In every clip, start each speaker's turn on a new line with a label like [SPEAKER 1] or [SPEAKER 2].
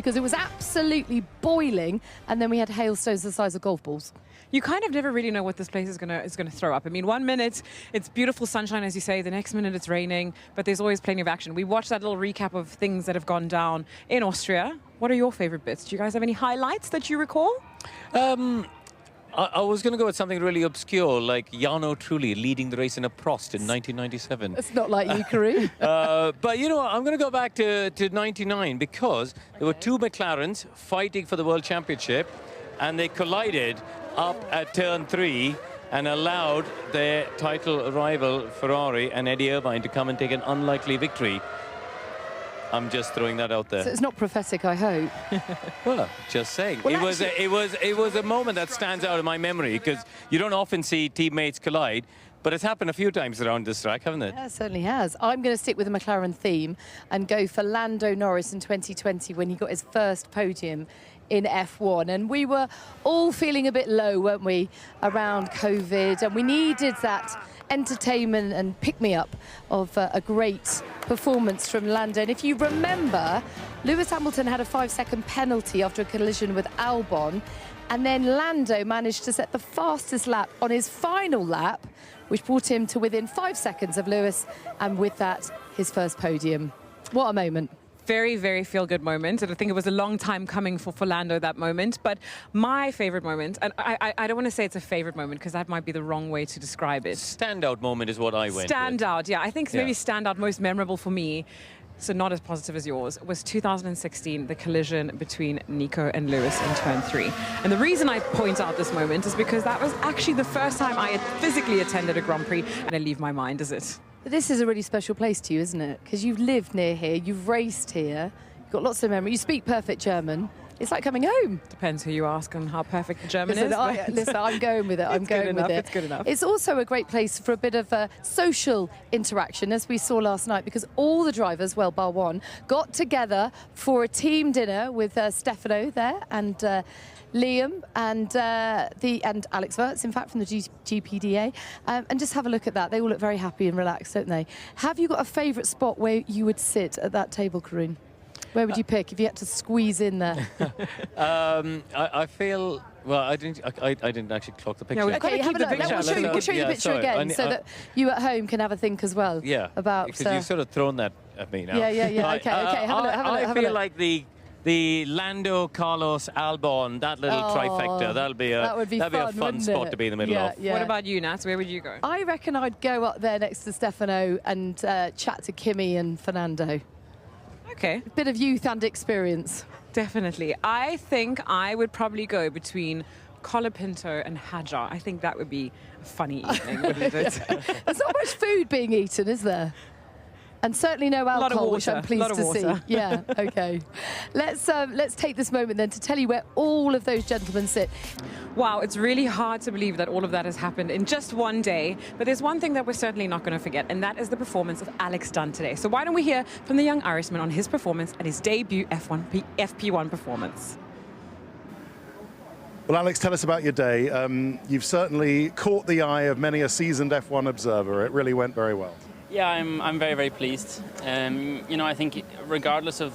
[SPEAKER 1] because it was absolutely boiling, and then we had hailstones the size of golf balls.
[SPEAKER 2] You kind of never really know what this place is gonna throw up. I mean, 1 minute it's beautiful sunshine, as you say. The next minute it's raining, but there's always plenty of action. We watched that little recap of things that have gone down in Austria. What are your favorite bits? Do you guys have any highlights that you recall?
[SPEAKER 3] I was going to go with something really obscure, like Jarno Trulli leading the race in a Prost in 1997.
[SPEAKER 1] It's not like you, Kareem.
[SPEAKER 3] But you know what, I'm going to go back to 99 because there were two McLarens fighting for the World Championship, and they collided up at turn 3 and allowed their title rival Ferrari and Eddie Irvine to come and take an unlikely victory. I'm just throwing that out there.
[SPEAKER 1] So it's not prophetic, I hope.
[SPEAKER 3] Well, just saying.
[SPEAKER 1] Well,
[SPEAKER 3] it was a moment that stands out in my memory because you don't often see teammates collide, but it's happened a few times around this track, hasn't it?
[SPEAKER 1] Yeah, it certainly has. I'm going to stick with the McLaren theme and go for Lando Norris in 2020 when he got his first podium in F1. And we were all feeling a bit low, weren't we, around COVID, and we needed that entertainment and pick-me-up of a great performance from Lando. And if you remember, Lewis Hamilton had a 5-second penalty after a collision with Albon, and then Lando managed to set the fastest lap on his final lap, which brought him to within 5 seconds of Lewis, and with that, his first podium. What a moment.
[SPEAKER 2] Very, very feel-good moment, and I think it was a long time coming for Lando, that moment. But my favorite moment, and I don't want to say it's a favorite moment because that might be the wrong way to describe it.
[SPEAKER 3] Standout moment is what I went with.
[SPEAKER 2] Standout, yeah. I think maybe standout, most memorable for me, so not as positive as yours, was 2016, the collision between Nico and Lewis in turn 3. And the reason I point out this moment is because that was actually the first time I had physically attended a Grand Prix, and I leave my mind, is it?
[SPEAKER 1] But this is a really special place to you, isn't it? Because you've lived near here, you've raced here, you've got lots of memory, you speak perfect German. It's like coming home.
[SPEAKER 2] Depends who you ask and how perfect the German is.
[SPEAKER 1] Listen, I'm going with it. I'm going with it.
[SPEAKER 2] It's good enough.
[SPEAKER 1] It's also a great place for a bit of social interaction, as we saw last night, because all the drivers, well, bar one, got together for a team dinner with Stefano there and Liam and Alex Wirtz, in fact, from the GPDA, and just have a look at that. They all look very happy and relaxed, don't they? Have you got a favourite spot where you would sit at that table, Karun? Where would you pick if you had to squeeze in there?
[SPEAKER 3] I feel, well, I didn't actually clock the picture.
[SPEAKER 2] No, we've got to keep the picture.
[SPEAKER 1] We'll show you the picture again, so that you at home can have a think as well.
[SPEAKER 3] Yeah,
[SPEAKER 1] about
[SPEAKER 3] because you've sort of thrown that at me now.
[SPEAKER 1] Yeah. Okay. Have a look.
[SPEAKER 3] I feel like the Lando, Carlos, Albon, that little trifecta, that'll be a fun spot to be in the middle of.
[SPEAKER 1] Yeah.
[SPEAKER 2] What about you, Nat? Where would you go?
[SPEAKER 1] I reckon I'd go up there next to Stefano and chat to Kimi and Fernando.
[SPEAKER 2] Okay.
[SPEAKER 1] Bit of youth and experience.
[SPEAKER 2] Definitely. I think I would probably go between Colapinto and Hajar. I think that would be a funny evening, wouldn't it?
[SPEAKER 1] There's not much food being eaten, is there? And certainly no alcohol, which I'm pleased to see. Yeah, okay. Let's take this moment then to tell you where all of those gentlemen sit.
[SPEAKER 2] Wow, it's really hard to believe that all of that has happened in just one day. But there's one thing that we're certainly not going to forget, and that is the performance of Alex Dunn today. So why don't we hear from the young Irishman on his performance at his debut FP1 performance.
[SPEAKER 4] Well, Alex, tell us about your day. You've certainly caught the eye of many a seasoned F1 observer. It really went very well.
[SPEAKER 5] Yeah, I'm very, very pleased. You know, I think regardless of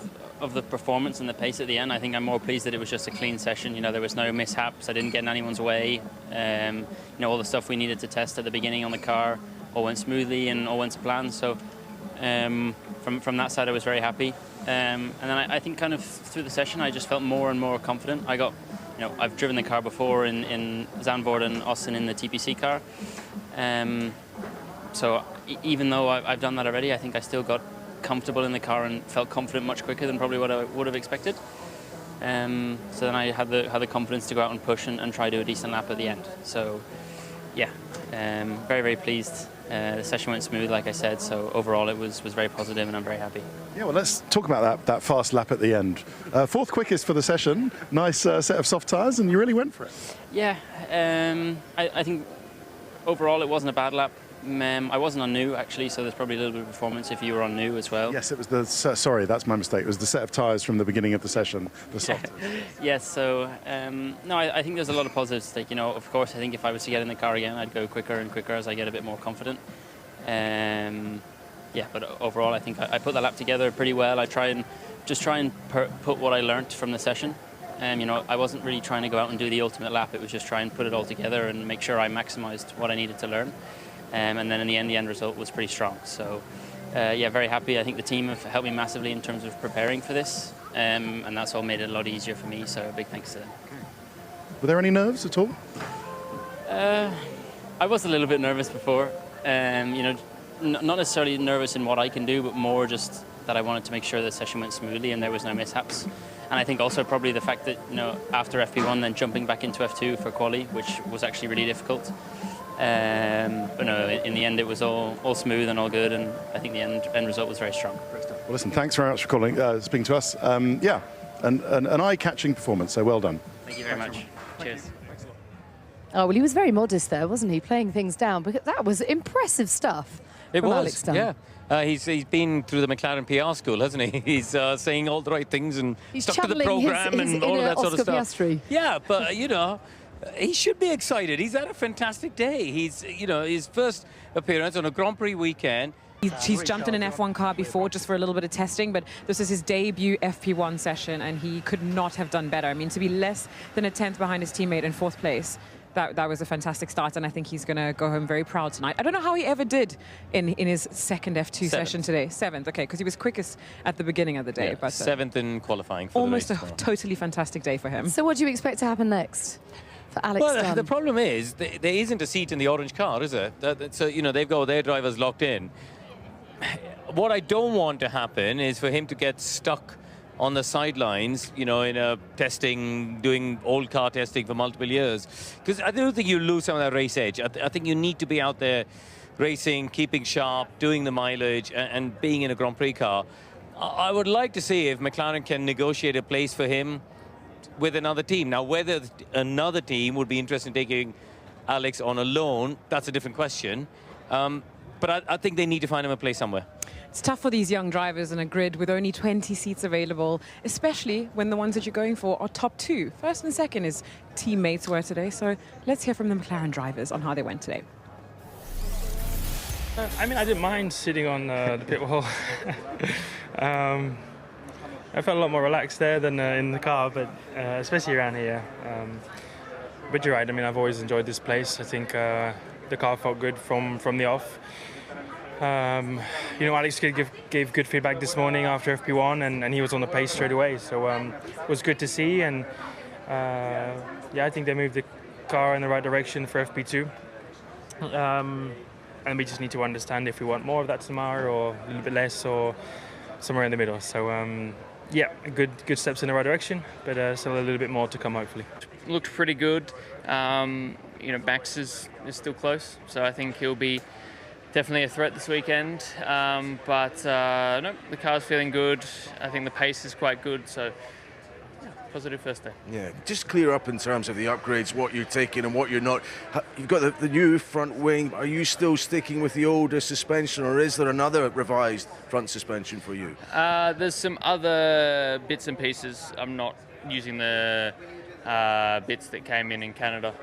[SPEAKER 5] the performance and the pace at the end, I think I'm more pleased that it was just a clean session. You know, there was no mishaps. I didn't get in anyone's way. You know, all the stuff we needed to test at the beginning on the car all went smoothly and all went to plan. So from that side, I was very happy. And then I think kind of through the session, I just felt more and more confident. I got, you know, I've driven the car before in Zandvoort and Austin in the TPC car. So even though I've done that already, I think I still got comfortable in the car and felt confident much quicker than probably what I would have expected. So then I had the confidence to go out and push and try to do a decent lap at the end. So yeah, very, very pleased. The session went smooth, like I said, so overall it was very positive and I'm very happy.
[SPEAKER 4] Yeah, well, let's talk about that fast lap at the end. Fourth quickest for the session, nice set of soft tyres, and you really went for it.
[SPEAKER 5] Yeah, I think overall it wasn't a bad lap. I wasn't on new, actually, so there's probably a little bit of performance if you were on new as well.
[SPEAKER 4] Yes, it was sorry, that's my mistake. It was the set of tyres from the beginning of the session, the soft.
[SPEAKER 5] Yes, so, no, I think there's a lot of positives. Like, you know, of course, I think if I was to get in the car again, I'd go quicker and quicker as I get a bit more confident. Yeah, but overall, I think I put the lap together pretty well. I try and just try and put what I learnt from the session. You know, I wasn't really trying to go out and do the ultimate lap. It was just try and put it all together and make sure I maximised what I needed to learn. And then in the end result was pretty strong. So, yeah, very happy. I think the team have helped me massively in terms of preparing for this. And that's all made it a lot easier for me. So, big thanks to them.
[SPEAKER 4] Were there any nerves at all?
[SPEAKER 5] I was a little bit nervous before. You know, not necessarily nervous in what I can do, but more just that I wanted to make sure the session went smoothly and there was no mishaps. And I think also probably the fact that, you know, after FP1 then jumping back into F2 for quali, which was actually really difficult. But no, in the end it was all smooth and all good, and I think the end result was very strong.
[SPEAKER 4] Well, listen, thanks very much for calling, speaking to us. Yeah, an eye-catching performance, so well done.
[SPEAKER 5] Thank you very much. Cheers.
[SPEAKER 1] Oh, well, he was very modest there, wasn't he, playing things down? Because that was impressive stuff.
[SPEAKER 3] It
[SPEAKER 1] from
[SPEAKER 3] was,
[SPEAKER 1] Alex Dunn.
[SPEAKER 3] yeah. He's been through the McLaren PR school, hasn't he? He's saying all the right things and stuck to the program and all of that sort of stuff.
[SPEAKER 1] Piastri.
[SPEAKER 3] Yeah, but you know, he should be excited. He's had a fantastic day. He's, you know, his first appearance on a Grand Prix weekend.
[SPEAKER 2] He's jumped in an F1 car before just for a little bit of testing, but this is his debut FP1 session, and he could not have done better. I mean, to be less than a 10th behind his teammate in 4th place, that was a fantastic start, and I think he's going to go home very proud tonight. I don't know how he ever did in his second F2 session today. 7th, okay, because he was quickest at the beginning of the day.
[SPEAKER 3] Yeah,
[SPEAKER 2] but
[SPEAKER 3] 7th in qualifying for
[SPEAKER 2] almost
[SPEAKER 3] the race.
[SPEAKER 2] a totally fantastic day for him.
[SPEAKER 1] So what do you expect to happen next for Alex Dunn?
[SPEAKER 3] Well, the problem is there isn't a seat in the orange car, is there? So, you know, they've got their drivers locked in. What I don't want to happen is for him to get stuck on the sidelines, you know, in a testing, doing old car testing for multiple years. Because I don't think you lose some of that race edge. I think you need to be out there racing, keeping sharp, doing the mileage, and being in a Grand Prix car. I would like to see if McLaren can negotiate a place for him with another team. Now, whether another team would be interested in taking Alex on a loan, that's a different question. But I think they need to find him a place somewhere.
[SPEAKER 2] It's tough for these young drivers in a grid with only 20 seats available, especially when the ones that you're going for are top 2. First and second is teammates were today. So let's hear from the McLaren drivers on how they went today.
[SPEAKER 6] I mean, I didn't mind sitting on the pit wall. I felt a lot more relaxed there than in the car, but especially around here. But you're right, I mean, I've always enjoyed this place. I think the car felt good from the off. You know, Alex gave good feedback this morning after FP1, and he was on the pace straight away. So it was good to see, and yeah, I think they moved the car in the right direction for FP2. And we just need to understand if we want more of that tomorrow or a little bit less or somewhere in the middle. So yeah, good steps in the right direction, but still a little bit more to come, hopefully.
[SPEAKER 7] Looked pretty good. You know, Max is still close, so I think he'll be definitely a threat this weekend. But no, the car's feeling good. I think the pace is quite good, so yeah, positive first day.
[SPEAKER 8] Yeah, just clear up in terms of the upgrades, what you're taking and what you're not. You've got the new front wing. Are you still sticking with the older suspension, or is there another revised front suspension for you?
[SPEAKER 7] There's some other bits and pieces. I'm not using the bits that came in Canada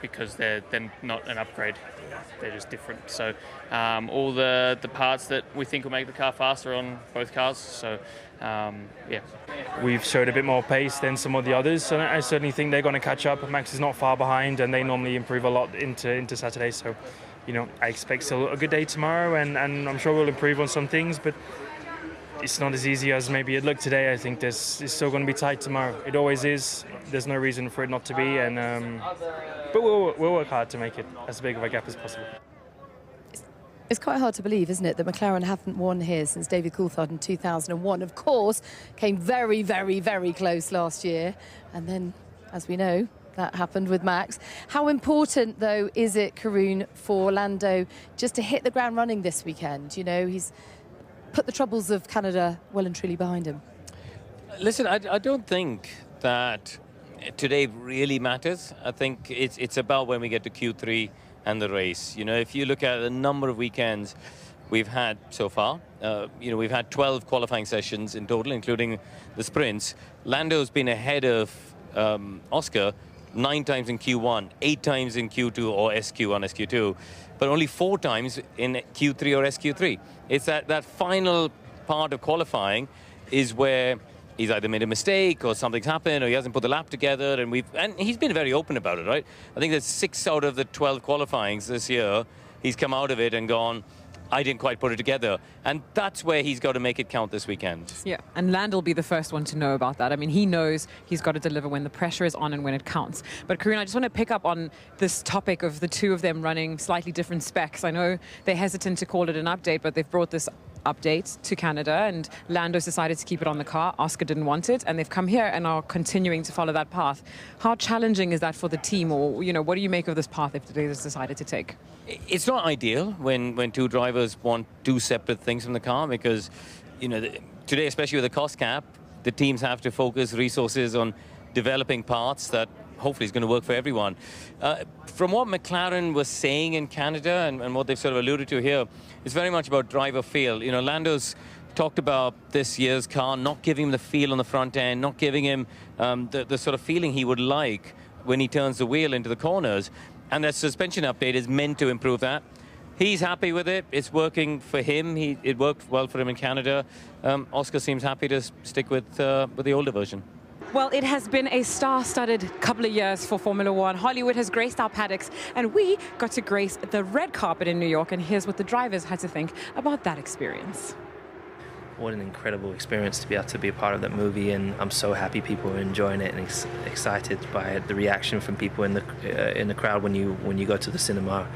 [SPEAKER 7] because they're not an upgrade. They're just different. So all the parts that we think will make the car faster on both cars. So yeah.
[SPEAKER 6] We've showed a bit more pace than some of the others, and I certainly think they're going to catch up. Max is not far behind, and they normally improve a lot into Saturday. So, you know, I expect still a good day tomorrow, and I'm sure we'll improve on some things, but it's not as easy as maybe it looked today. I think it's still going to be tight tomorrow. It always is. There's no reason for it not to be, and but we'll work hard to make it as big of a gap as possible.
[SPEAKER 1] It's quite hard to believe, isn't it, that McLaren haven't won here since David Coulthard in 2001. Of course, came very, very, very close last year. And then, as we know, that happened with Max. How important, though, is it, Karun, for Lando just to hit the ground running this weekend? You know, he's put the troubles of Canada well and truly behind him.
[SPEAKER 3] Listen, I don't think that today really matters. I think it's about when we get to Q3 and the race. You know, if you look at the number of weekends we've had so far, you know, we've had 12 qualifying sessions in total, including the sprints. Lando's been ahead of Oscar 9 times in Q1, 8 times in Q2 or SQ1, SQ2, but only 4 times in Q3 or SQ3. It's that final part of qualifying is where he's either made a mistake or something's happened or he hasn't put the lap together, and he's been very open about it, right? I think there's 6 out of the 12 qualifyings this year, he's come out of it and gone, I didn't quite put it together. And that's where he's got to make it count this weekend.
[SPEAKER 2] Yeah, and Land will be the first one to know about that. I mean, he knows he's got to deliver when the pressure is on and when it counts. But Karina, I just want to pick up on this topic of the two of them running slightly different specs. I know they're hesitant to call it an update, but they've brought this update to Canada, and Lando's decided to keep it on the car. Oscar didn't want it, and they've come here and are continuing to follow that path. How challenging is that for the team, or what do you make of this path if they've decided to take?
[SPEAKER 3] It's not ideal when two drivers want 2 separate things from the car, because today, especially with the cost cap, the teams have to focus resources on developing parts that hopefully is going to work for everyone. From what McLaren was saying in Canada and what they've sort of alluded to here, it's very much about driver feel. Lando's talked about this year's car not giving him the feel on the front end, not giving him the sort of feeling he would like when he turns the wheel into the corners. And the suspension update is meant to improve that. He's happy with it. It's working for him. It worked well for him in Canada. Oscar seems happy to stick with the older version.
[SPEAKER 2] Well, it has been a star-studded couple of years for Formula One. Hollywood has graced our paddocks, and we got to grace the red carpet in New York, and here's what the drivers had to think about that experience.
[SPEAKER 9] What an incredible experience to be able to be a part of that movie, and I'm so happy people are enjoying it and excited by the reaction from people in the crowd when you go to the cinema.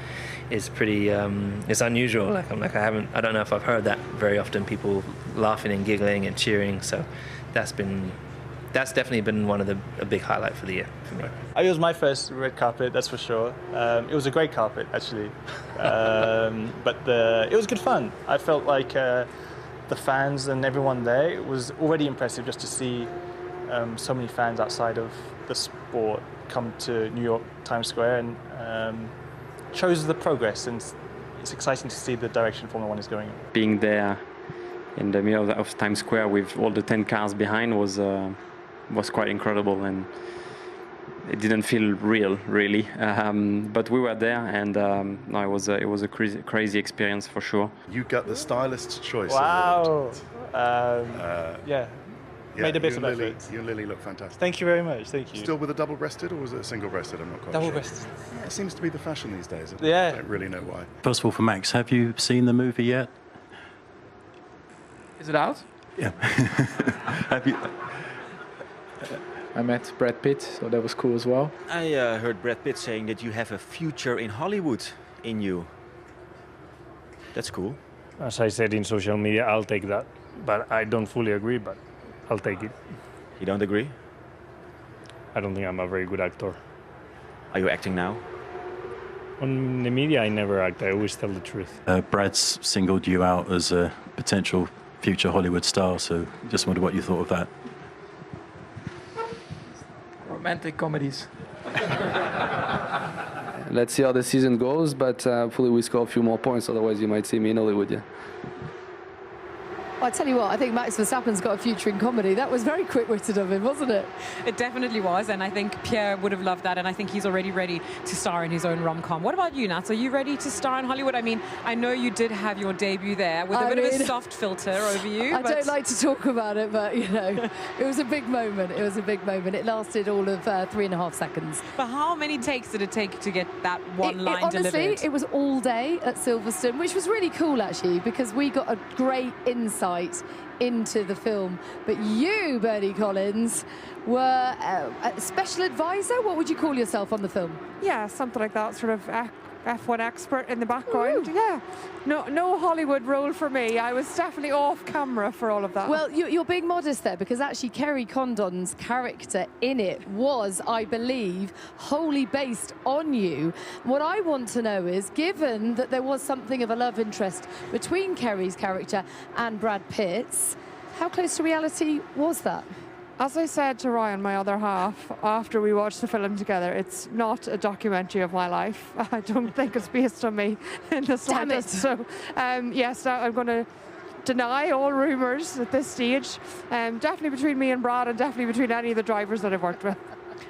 [SPEAKER 9] Is pretty it's unusual. I don't know if I've heard that very often, people laughing and giggling and cheering. So that's definitely been one of a big highlight for the year for me.
[SPEAKER 10] It was my first red carpet, that's for sure. It was a great carpet, actually. But it was good fun. I felt like the fans and everyone there, it was already impressive just to see so many fans outside of the sport come to New York Times Square, and shows the progress, and it's exciting to see the direction Formula One is going in.
[SPEAKER 11] Being there in the middle of Times Square with all the 10 cars behind was quite incredible, and it didn't feel real, really. But we were there, and no, it was a crazy experience for sure.
[SPEAKER 4] You got the stylist's choice.
[SPEAKER 10] Wow. Yeah. Made a bit of
[SPEAKER 4] Lily,
[SPEAKER 10] effort.
[SPEAKER 4] you and Lily look fantastic.
[SPEAKER 10] Thank you very much. Thank you.
[SPEAKER 4] Still with a double-breasted, or was it a single-breasted? I'm not quite sure.
[SPEAKER 10] Double-breasted.
[SPEAKER 4] Yeah, it seems to be the fashion these days.
[SPEAKER 10] Yeah.
[SPEAKER 4] I don't really know why.
[SPEAKER 12] First of all, for Max, have you seen the movie yet?
[SPEAKER 13] Is it out?
[SPEAKER 12] Yeah. Have you?
[SPEAKER 13] I met Brad Pitt, so that was cool as well.
[SPEAKER 14] I heard Brad Pitt saying that you have a future in Hollywood in you. That's cool.
[SPEAKER 10] As I said in social media, I'll take that. But I don't fully agree, but I'll take it.
[SPEAKER 14] You don't agree?
[SPEAKER 10] I don't think I'm a very good actor.
[SPEAKER 14] Are you acting now?
[SPEAKER 10] On the media, I never act. I always tell the truth.
[SPEAKER 12] Brad's singled you out as a potential future Hollywood star, so just wondered what you thought of that.
[SPEAKER 13] Romantic comedies. Let's see how the season goes, but hopefully we score a few more points, otherwise you might see me in Hollywood, yeah.
[SPEAKER 1] Well, I tell you what, I think Max Verstappen's got a future in comedy. That was very quick-witted of him, wasn't it?
[SPEAKER 2] It definitely was, and I think Pierre would have loved that, and I think he's already ready to star in his own rom-com. What about you, Nats? Are you ready to star in Hollywood? I mean, I know you did have your debut there with a bit of a soft filter over you.
[SPEAKER 1] I don't like to talk about it, but, it was a big moment. It was a big moment. It lasted all of 3.5 seconds.
[SPEAKER 2] But how many takes did it take to get that one line
[SPEAKER 1] honestly,
[SPEAKER 2] delivered?
[SPEAKER 1] It was all day at Silverstone, which was really cool, actually, because we got a great insight into the film. But you, Bernie Collins, were a special advisor. What would you call yourself on the film?
[SPEAKER 15] Yeah, something like that, sort of F1 expert in the background. Ooh. Yeah, no Hollywood role for me. I was definitely off camera for all of that.
[SPEAKER 1] Well, you're being modest there, because actually Kerry Condon's character in it was, I believe, wholly based on you. What I want to know is, given that there was something of a love interest between Kerry's character and Brad Pitt's, how close to reality was that?
[SPEAKER 15] As I said to Ryan, my other half, after we watched the film together, it's not a documentary of my life. I don't think it's based on me in the slightest. So, yes, I'm going to deny all rumours at this stage. Definitely between me and Brad, and definitely between any of the drivers that I've worked with.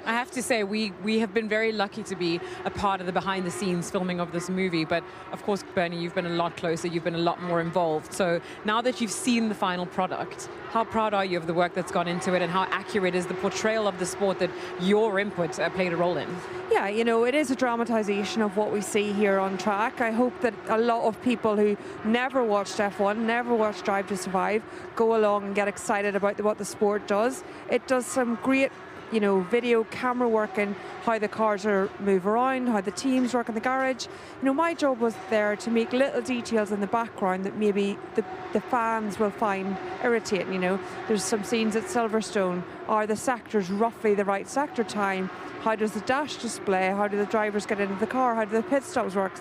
[SPEAKER 2] I have to say, we have been very lucky to be a part of the behind-the-scenes filming of this movie. But, of course, Bernie, you've been a lot closer. You've been a lot more involved. So now that you've seen the final product, how proud are you of the work that's gone into it, and how accurate is the portrayal of the sport that your input played a role in?
[SPEAKER 15] Yeah, you know, it is a dramatisation of what we see here on track. I hope that a lot of people who never watched F1, never watched Drive to Survive, go along and get excited about what the sport does. It does some great, you know, video camera work and how the cars move around, how the teams work in the garage. You know, my job was there to make little details in the background that maybe the fans will find irritating. You know, there's some scenes at Silverstone. Are the sectors roughly the right sector time? How does the dash display? How do the drivers get into the car? How do the pit stops work?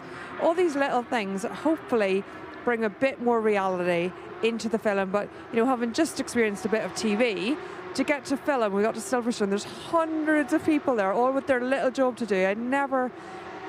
[SPEAKER 15] All these little things that hopefully bring a bit more reality into the film. But, you know, having just experienced a bit of TV, to get to film, we got to Silverstone, there's hundreds of people there, all with their little job to do. I never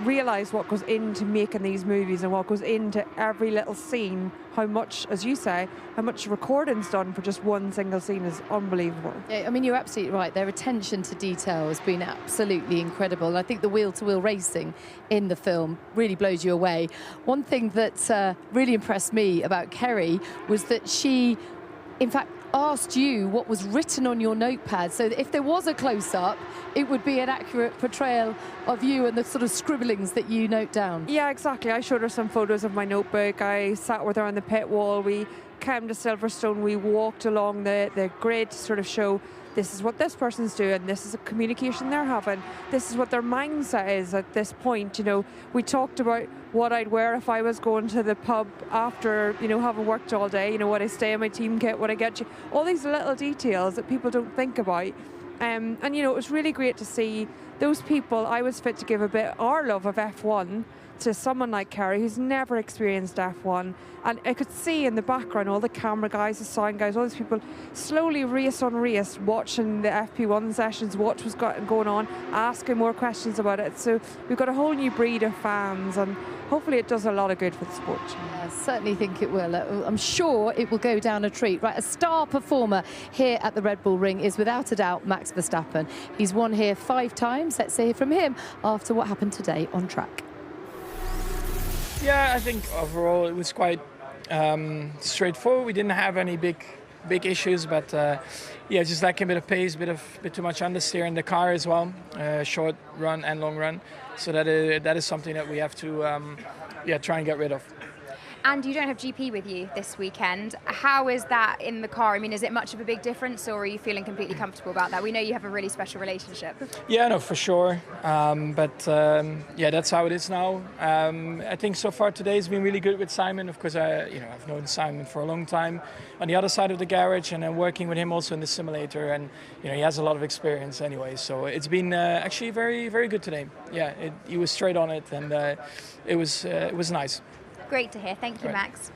[SPEAKER 15] realised what goes into making these movies and what goes into every little scene. How much, as you say, how much recording's done for just one single scene is unbelievable.
[SPEAKER 1] Yeah, I mean, you're absolutely right. Their attention to detail has been absolutely incredible. And I think the wheel-to-wheel racing in the film really blows you away. One thing that really impressed me about Kerry was that she, in fact, asked you what was written on your notepad, so that if there was a close-up, it would be an accurate portrayal of you and the sort of scribblings that you note down.
[SPEAKER 15] Yeah, exactly. I showed her some photos of my notebook. I sat with her on the pit wall. We came to Silverstone. We walked along the grid to sort of show this is what this person's doing, this is a communication they're having, this is what their mindset is at this point. You know, we talked about what I'd wear if I was going to the pub after, you know, having worked all day, you know, would I stay in my team kit, would I get you, all these little details that people don't think about. And, you know, it was really great to see those people. I was fit to give a bit our love of F1 to someone like Kerry who's never experienced F1, and I could see in the background all the camera guys, the sound guys, all these people slowly race on race watching the FP1 sessions, watch what's going on, asking more questions about it. So we've got a whole new breed of fans, and hopefully it does a lot of good for the sport.
[SPEAKER 1] I certainly think it will. I'm sure it will go down a treat. Right, a star performer here at the Red Bull Ring is without a doubt Max Verstappen. He's won here 5 times. Let's hear from him after what happened today on track.
[SPEAKER 6] Yeah, I think overall it was quite straightforward. We didn't have any big issues, but yeah, just lacking a bit of pace, bit too much understeer in the car as well, short run and long run. So that is something that we have to try and get rid of.
[SPEAKER 16] And you don't have GP with you this weekend. How is that in the car? I mean, is it much of a big difference, or are you feeling completely comfortable about that? We know you have a really special relationship.
[SPEAKER 6] Yeah, no, for sure. But yeah, that's how it is now. I think so far today has been really good with Simon. Of course, I've known Simon for a long time on the other side of the garage, and I'm working with him also in the simulator. And he has a lot of experience anyway. So it's been actually very, very good today. Yeah, he was straight on it, and it was nice.
[SPEAKER 16] Great to hear. Thank you, Max.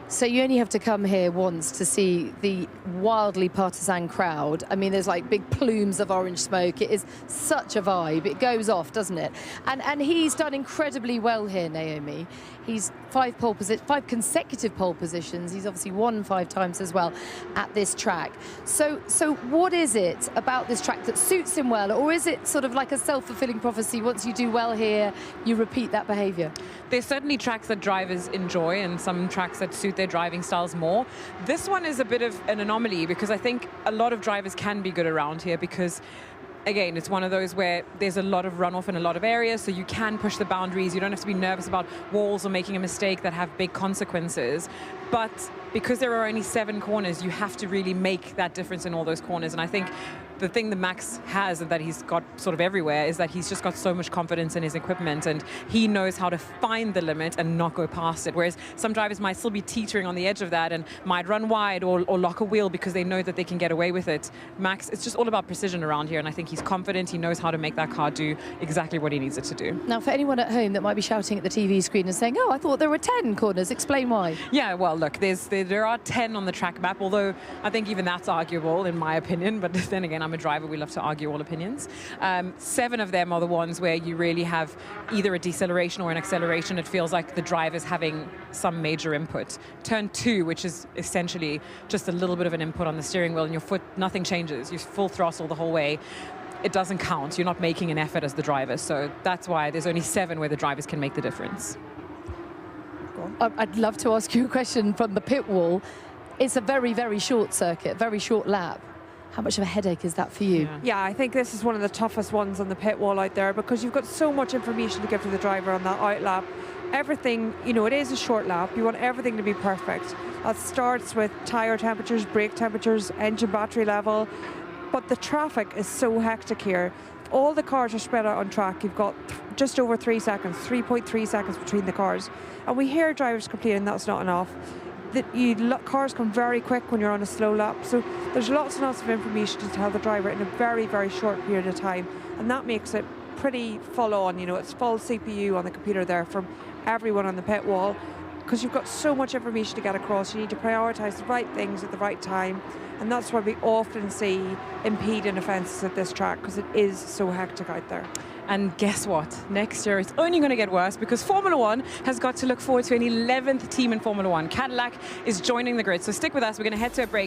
[SPEAKER 1] So you only have to come here once to see the wildly partisan crowd. I mean, there's like big plumes of orange smoke. It is such a vibe. It goes off, doesn't it? And he's done incredibly well here, Naomi. He's 5 consecutive pole positions. He's obviously won 5 times as well at this track. So what is it about this track that suits him well? Or is it sort of like a self-fulfilling prophecy? Once you do well here, you repeat that behavior?
[SPEAKER 2] There's certainly tracks that drivers enjoy and some tracks that suit their driving styles more. This one is a bit of an anomaly because I think a lot of drivers can be good around here because, again, it's one of those where there's a lot of runoff in a lot of areas, so you can push the boundaries. You don't have to be nervous about walls or making a mistake that have big consequences. But because there are only 7 corners, you have to really make that difference in all those corners. And I think the thing that Max has and that he's got sort of everywhere is that he's just got so much confidence in his equipment, and he knows how to find the limit and not go past it. Whereas some drivers might still be teetering on the edge of that and might run wide or lock a wheel because they know that they can get away with it. Max, it's just all about precision around here, and I think he's confident. He knows how to make that car do exactly what he needs it to do.
[SPEAKER 1] Now, for anyone at home that might be shouting at the TV screen and saying, oh, I thought there were 10 corners, explain why.
[SPEAKER 2] Yeah, well, look, there are 10 on the track map, although I think even that's arguable in my opinion, but then again, I'm a driver, we love to argue all opinions. 7 of them are the ones where you really have either a deceleration or an acceleration. It feels like the driver's having some major input. Turn 2, which is essentially just a little bit of an input on the steering wheel, and your foot, nothing changes. You full throttle the whole way. It doesn't count. You're not making an effort as the driver. So that's why there's only 7 where the drivers can make the difference.
[SPEAKER 1] I'd love to ask you a question from the pit wall. It's a very, very short circuit, very short lap. How much of a headache is that for you?
[SPEAKER 15] Yeah, I think this is one of the toughest ones on the pit wall out there, because you've got so much information to give to the driver on that out lap. Everything, you know, it is a short lap. You want everything to be perfect. That starts with tyre temperatures, brake temperatures, engine battery level. But the traffic is so hectic here. All the cars are spread out on track. You've got just over 3 seconds, 3.3 seconds between the cars. And we hear drivers complaining that's not enough. Cars come very quick when you're on a slow lap. So there's lots and lots of information to tell the driver in a very, very short period of time. And that makes it pretty full on. You know, it's full CPU on the computer there from everyone on the pit wall, because you've got so much information to get across. You need to prioritise the right things at the right time. And that's why we often see impeding offences at this track, because it is so hectic out there.
[SPEAKER 2] And guess what? Next year it's only going to get worse, because Formula One has got to look forward to an 11th team in Formula One. Cadillac is joining the grid. So stick with us. We're going to head to a break.